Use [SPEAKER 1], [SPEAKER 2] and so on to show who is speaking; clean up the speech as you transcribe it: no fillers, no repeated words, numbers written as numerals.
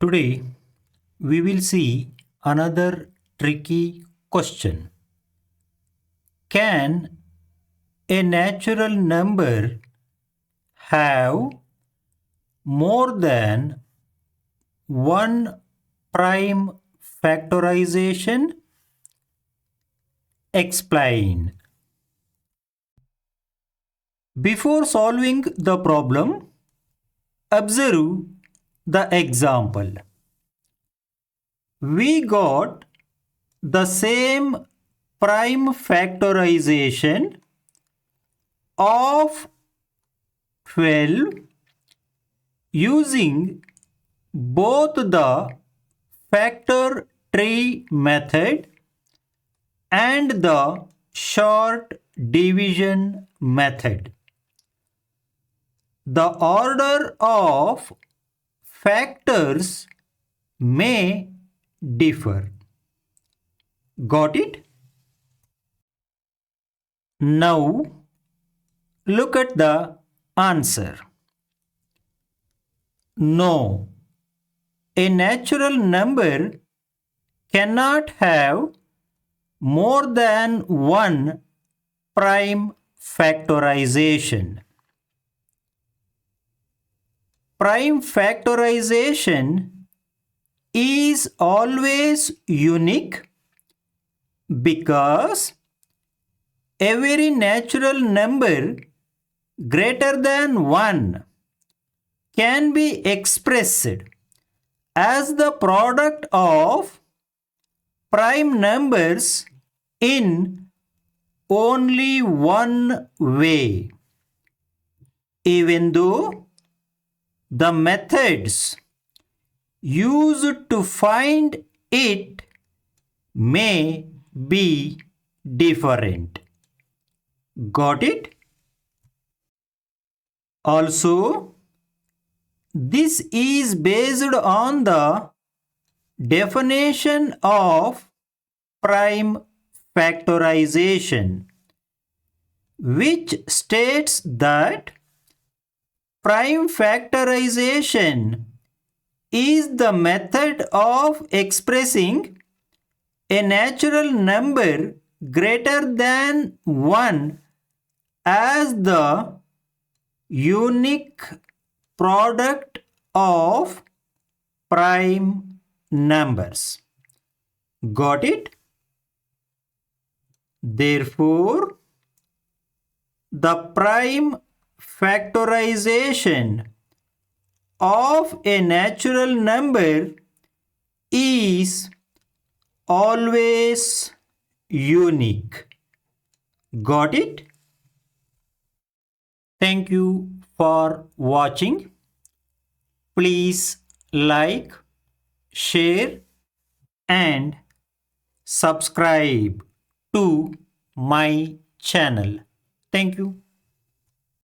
[SPEAKER 1] Today we will see another tricky question. Can a natural number have more than one prime factorization? Explain. Before solving the problem, observe the example. We got the same prime factorization of 12 using both the factor tree method and the short division method. The order of factors may differ. Got it? Now look at the answer. No, a natural number cannot have more than one prime factorization. Prime factorization is always unique because every natural number greater than 1 can be expressed as the product of prime numbers in only one way, even though the methods used to find it may be different. Got it? Also, this is based on the definition of prime factorization, which states that prime factorization is the method of expressing a natural number greater than 1 as the unique product of prime numbers. Got it? Therefore, the prime factorization of a natural number is always unique. Got it? Thank you for watching. Please like, share and subscribe to my channel. Thank you.